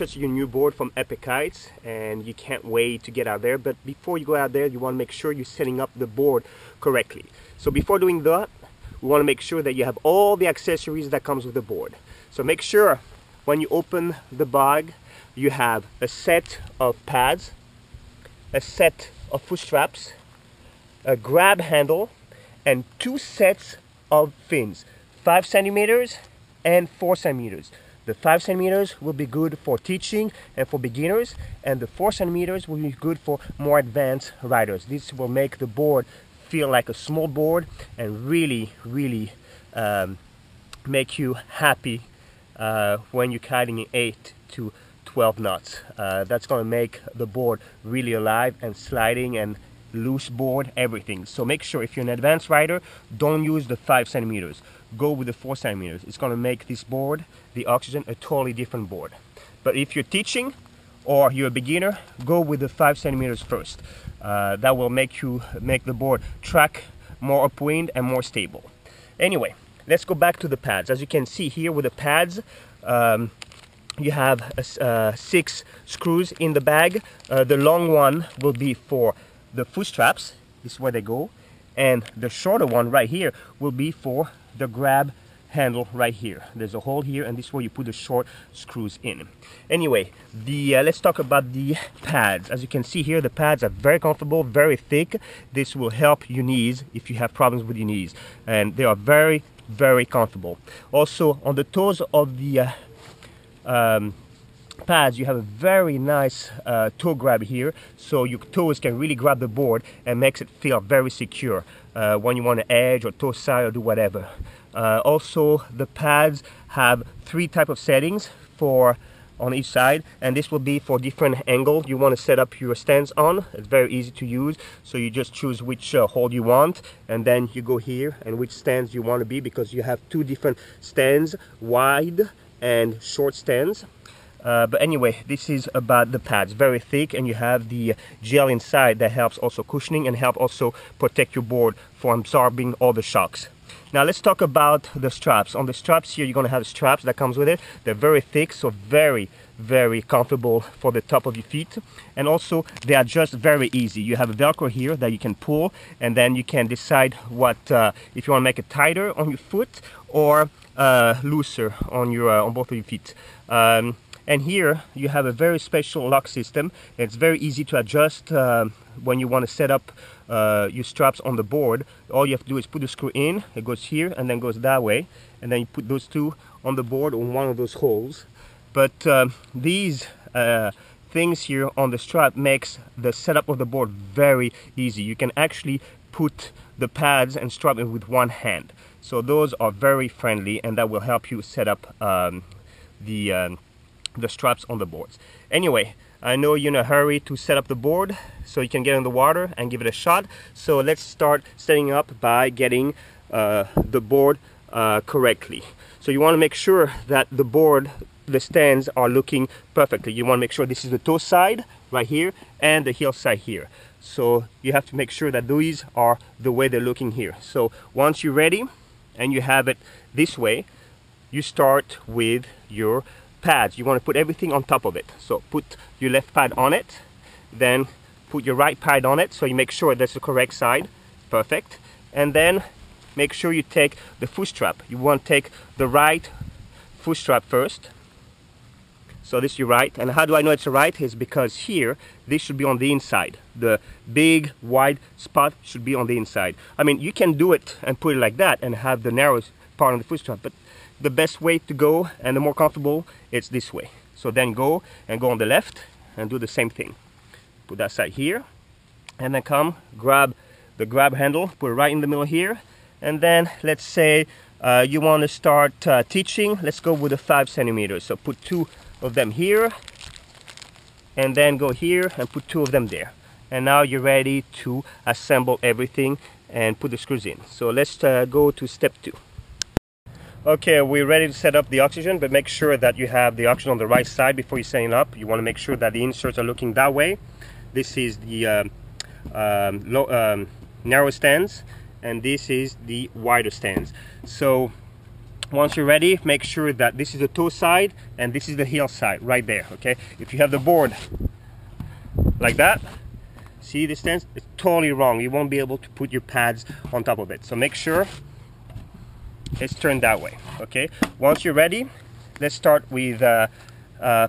purchased your new board from Epic Kites and you can't wait to get out there, but before you go out there you want to make sure you're setting up the board correctly. So before doing that, we want to make sure that you have all the accessories that comes with the board. So make sure when you open the bag you have a set of pads, a set of foot straps, a grab handle, and 2 sets of fins, 5 centimeters and 4 centimeters. The 5 centimeters will be good for teaching and for beginners, and the 4 centimeters will be good for more advanced riders. This will make the board feel like a small board and really make you happy when you're kiting in 8 to 12 knots. That's going to make the board really alive and sliding and loose board, everything. So make sure if you're an advanced rider, don't use the 5 centimeters. Go with the 4 centimeters. It's going to make this board, the Oxygen, a totally different board. But if you're teaching or you're a beginner, go with the 5 centimeters first. That will make the board track more upwind and more stable. Anyway, let's go back to the pads. As you can see here with the pads, you have 6 screws in the bag. The long one will be for the foot straps. This is where they go, and the shorter one right here will be for the grab handle right here. There's a hole here, and this is where you put the short screws in. Anyway, let's talk about the pads. As you can see here, the pads are very comfortable, very thick. This will help your knees if you have problems with your knees, and they are very comfortable. Also, on the toes of the pads, you have a very nice toe grab here, so your toes can really grab the board and makes it feel very secure when you want to edge or toe side or do whatever. Also, the pads have 3 types of settings on each side, and this will be for different angles you want to set up your stands on. It's very easy to use, so you just choose which hole you want, and then you go here and which stands you want to be, because you have 2 different stands, wide and short stands. But anyway, this is about the pads, very thick, and you have the gel inside that helps also cushioning and help also protect your board from absorbing all the shocks. Now let's talk about the straps. On the straps here, you're going to have straps that comes with it. They're very thick, so very comfortable for the top of your feet, and also they are just very easy. You have a Velcro here that you can pull, and then you can decide what if you want to make it tighter on your foot or looser on both of your feet. And here you have a very special lock system. It's very easy to adjust when you want to set up your straps on the board. All you have to do is put the screw in, it goes here and then goes that way, and then you put those 2 on the board on one of those holes. But these things here on the strap makes the setup of the board very easy. You can actually put the pads and strap it with one hand. So those are very friendly, and that will help you set up the straps on the boards. Anyway, I know you're in a hurry to set up the board so you can get in the water and give it a shot. So let's start setting up by getting the board correctly. So you want to make sure that the stands are looking perfectly. You want to make sure this is the toe side right here and the heel side here. So you have to make sure that these are the way they're looking here. So once you're ready and you have it this way, you start with your pads. You want to put everything on top of it. So put your left pad on it, then put your right pad on it, so you make sure that's the correct side. Perfect. And then make sure you take the foot strap. You want to take the right foot strap first. So this is your right. And how do I know it's the right? Is because here this should be on the inside. The big wide spot should be on the inside. I mean, you can do it and put it like that and have the narrow part on the foot strap, but the best way to go and the more comfortable, it's this way. So then go on the left and do the same thing. Put that side here, and then come grab the grab handle, put it right in the middle here, and then let's say you want to start teaching. Let's go with the 5 centimeters. So put 2 of them here, and then go here and put 2 of them there. And now you're ready to assemble everything and put the screws in. So let's go to step 2. Okay, we're ready to set up the Oxygen, but make sure that you have the Oxygen on the right side before you set it up. You want to make sure that the inserts are looking that way. This is the narrow stands, and this is the wider stands. So Once you're ready, make sure that this is the toe side and this is the heel side right there, okay? If you have the board like that, see the stance? It's totally wrong. You won't be able to put your pads on top of it. So make sure it's turned that way, okay? Once you're ready, let's start with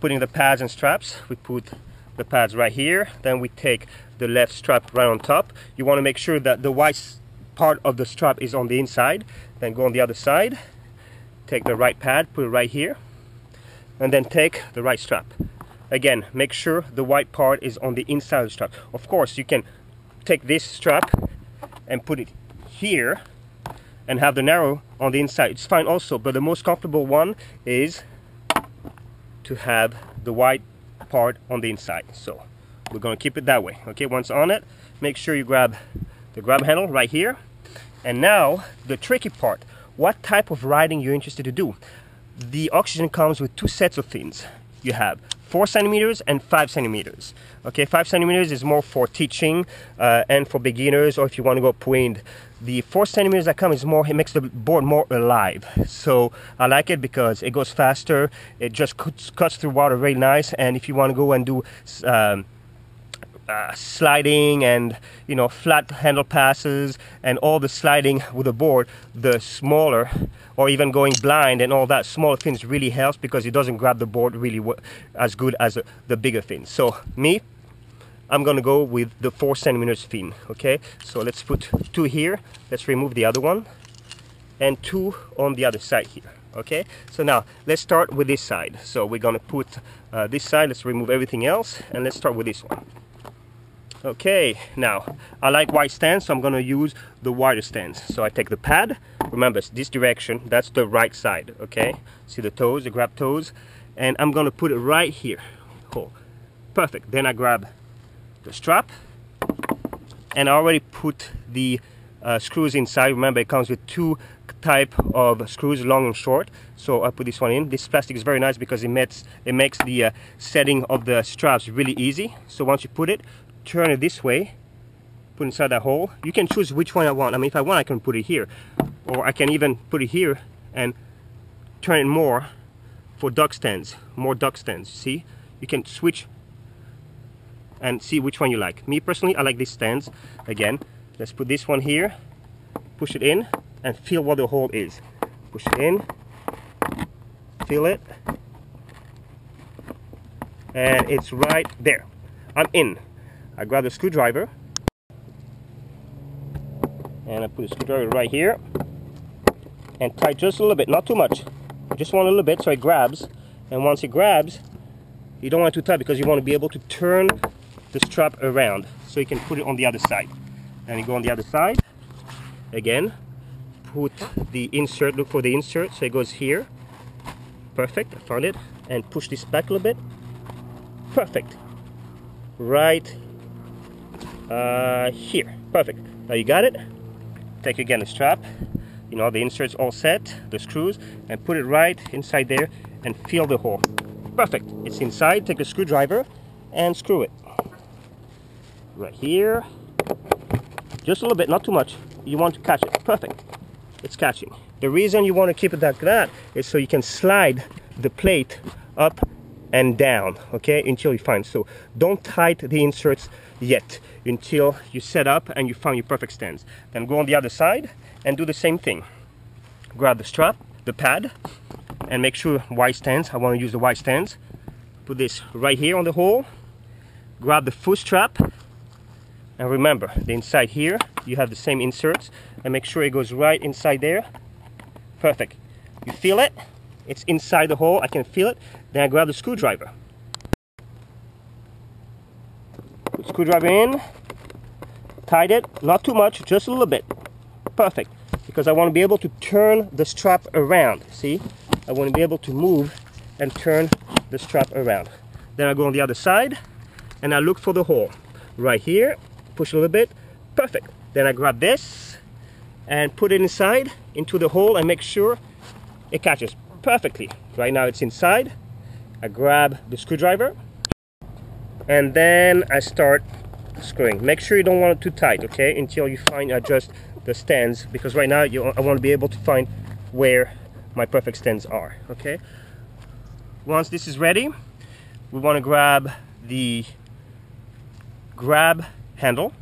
putting the pads and straps. We put the pads right here, then we take the left strap right on top. You want to make sure that the white part of the strap is on the inside. Then go on the other side, take the right pad, put it right here, and then take the right strap. Again, make sure the white part is on the inside of the strap. Of course, you can take this strap and put it here and have the narrow on the inside. It's fine also, but the most comfortable one is to have the white part on the inside. So we're going to keep it that way, okay? Once on it, make sure you grab the grab handle right here. And now the tricky part, what type of riding you're interested to do. The Oxygen comes with two sets of fins. You have 4 centimeters and 5 centimeters. Okay, 5 centimeters is more for teaching and for beginners, or if you want to go upwind. The 4 centimeters that come is more, it makes the board more alive. So I like it because it goes faster, it just cuts through water very nice, and if you want to go and do sliding and, you know, flat handle passes and all the sliding with the board, the smaller, or even going blind and all that, smaller fins really helps because it doesn't grab the board really as good as the bigger fins. So me, I'm gonna go with the 4 centimeters fin. Okay, so let's put 2 here, let's remove the other one, and 2 on the other side here. Okay, so now let's start with this side. So we're gonna put this side, let's remove everything else, and let's start with this one. Okay, now I like wide stance, so I'm gonna use the wider stance. So I take the pad, remember it's this direction, that's the right side, okay? See the toes, the grab toes, and I'm gonna put it right here. Oh, perfect. Then I grab the strap, and I already put the screws inside. Remember, it comes with 2 type of screws, long and short. So I put this one in. This plastic is very nice because it makes the setting of the straps really easy. So once you put it, turn it this way, put inside that hole. You can choose which one I want. I mean, if I want, I can put it here, or I can even put it here and turn it more for duck stands, more duck stands. See, you can switch and see which one you like. Me personally, I like these stands. Again, let's put this one here, push it in, and feel what the hole is. Push it in, feel it, and it's right there. I'm in. I grab the screwdriver, and I put the screwdriver right here, and tight just a little bit, not too much. Just want a little bit so it grabs, and once it grabs, you don't want it too tight because you want to be able to turn the strap around so you can put it on the other side. And you go on the other side, again, put the insert, look for the insert, so it goes here. Perfect, I found it, and push this back a little bit. Perfect. Right here. Perfect. Now you got it. Take again the strap, you know, the insert's all set, the screws, and put it right inside there and feel the hole. Perfect. It's inside. Take a screwdriver and screw it right here, just a little bit, not too much. You want to catch it. Perfect. It's catching. The reason you want to keep it like that is so you can slide the plate up and down, okay, until you find. So don't tight the inserts yet until you set up and you find your perfect stance. Then go on the other side and do the same thing. Grab the strap, the pad, and make sure wide stance. I want to use the wide stance. Put this right here on the hole. Grab the foot strap, and remember the inside here you have the same inserts, and make sure it goes right inside there. Perfect. You feel it? It's inside the hole. I can feel it. Then I grab the screwdriver. Put screwdriver in. Tight it. Not too much, just a little bit. Perfect. Because I want to be able to turn the strap around. See? I want to be able to move and turn the strap around. Then I go on the other side and I look for the hole. Right here. Push a little bit. Perfect. Then I grab this and put it inside into the hole and make sure it catches perfectly. Right now it's inside. I grab the screwdriver and then I start screwing. Make sure you don't want it too tight, okay, until you find adjust the stands, because right now I want to be able to find where my perfect stands are. Okay, once this is ready, we want to grab the grab handle.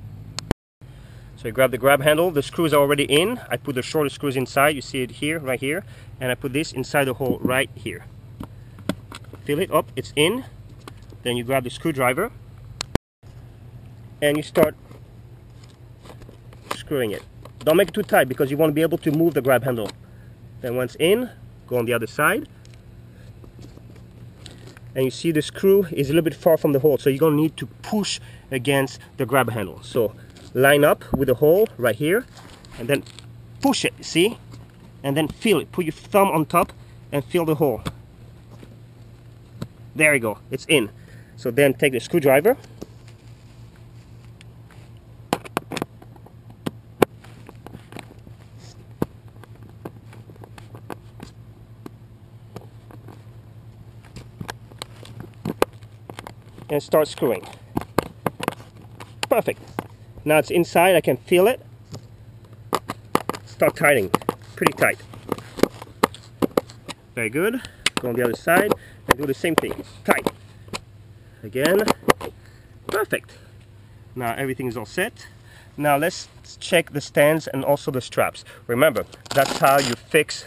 So you grab the grab handle, the screws are already in. I put the shorter screws inside, you see it here, right here, and I put this inside the hole right here. Feel it up, it's in. Then you grab the screwdriver and you start screwing it. Don't make it too tight because you want to be able to move the grab handle. Then once in, go on the other side. And you see the screw is a little bit far from the hole, so you're going to need to push against the grab handle. So line up with the hole right here and then push it, see? And then feel it. Put your thumb on top and feel the hole. There you go, it's in. So then take the screwdriver and start screwing. Perfect. Now it's inside, I can feel it. Start tightening, pretty tight. Very good. Go on the other side and do the same thing. Tight. Again. Perfect. Now everything is all set. Now let's check the stands and also the straps. Remember, that's how you fix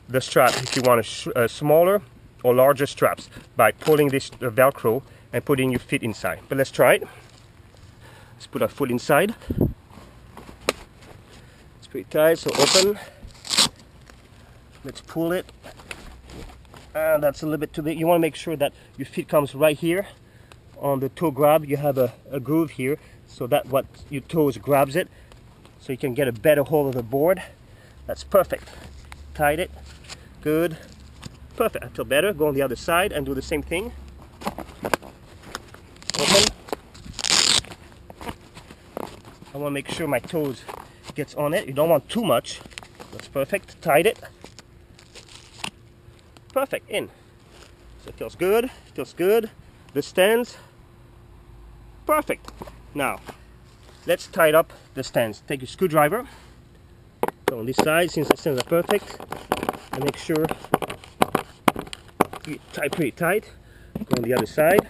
the strap if you want a smaller or larger straps, by pulling this Velcro and putting your feet inside. But let's try it. Let's put our foot inside. It's pretty tight, so open. Let's pull it. And that's a little bit too big. You want to make sure that your feet comes right here on the toe grab. You have a groove here, so that what your toes grabs it, so you can get a better hold of the board. That's perfect. Tight it. Good. Perfect. I feel better. Go on the other side and do the same thing. Open. I want to make sure my toes gets on it. You don't want too much. That's perfect. Tight it. Perfect. In. So it feels good. Feels good. The stands. Perfect. Now let's tighten up the stands. Take your screwdriver. Go on this side since the stands are perfect, and make sure you tie pretty tight. Go on the other side.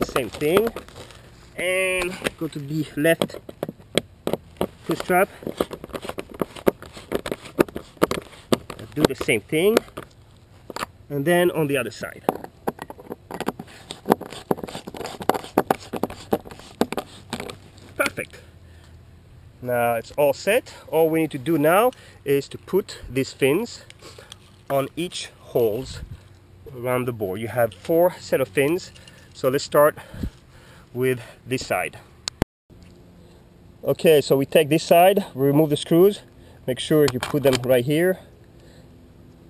Same thing, and go to the left push strap. Do the same thing, and then on the other side. Perfect. Now it's all set. All we need to do now is to put these fins on each holes around the board. You have 4 set of fins. So let's start with this side. Okay, so we take this side, we remove the screws, make sure you put them right here,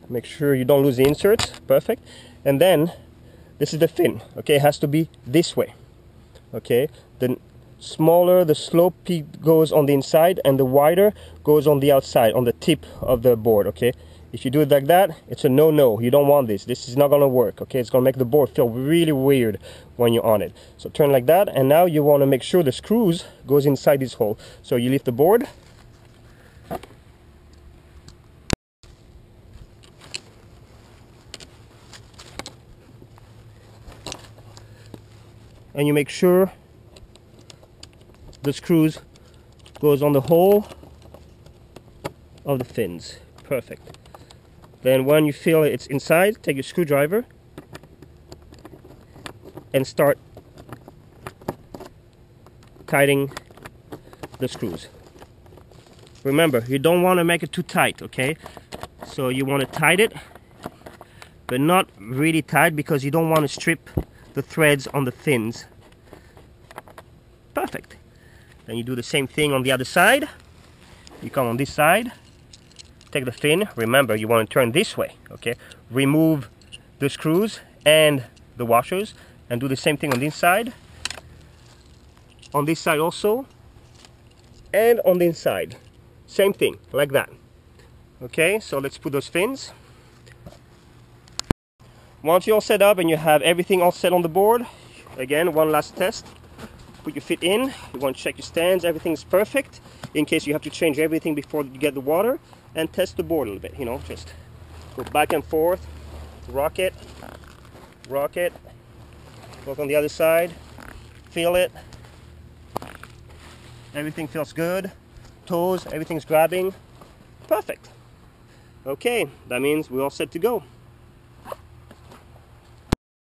make sure you don't lose the inserts. Perfect. And then this is the fin. Okay, it has to be this way. Okay, the smaller the slope peak goes on the inside and the wider goes on the outside, on the tip of the board. Okay, if you do it like that, it's a no-no. You don't want this. This is not gonna work. Okay, it's gonna make the board feel really weird when you're on it. So turn like that, and now you want to make sure the screws goes inside this hole. So you lift the board, and you make sure the screws goes on the hole of the fins. Perfect. Then when you feel it's inside, take your screwdriver and start tightening the screws. Remember, you don't want to make it too tight, okay? So you want to tighten it, but not really tight, because you don't want to strip the threads on the fins. Perfect. Then you do the same thing on the other side. You come on this side, take the fin. Remember, you want to turn this way, okay? Remove the screws and the washers, and do the same thing on this side. On this side also, and on the inside. Same thing, like that. Okay, so let's put those fins. Once you're all set up and you have everything all set on the board, again, one last test. put your feet in. You want to check your stands, everything's perfect, in case you have to change everything before you get the water, and test the board a little bit, you know, just go back and forth, rock it, work on the other side, feel it, everything feels good, toes, everything's grabbing, perfect. Okay, that means we're all set to go.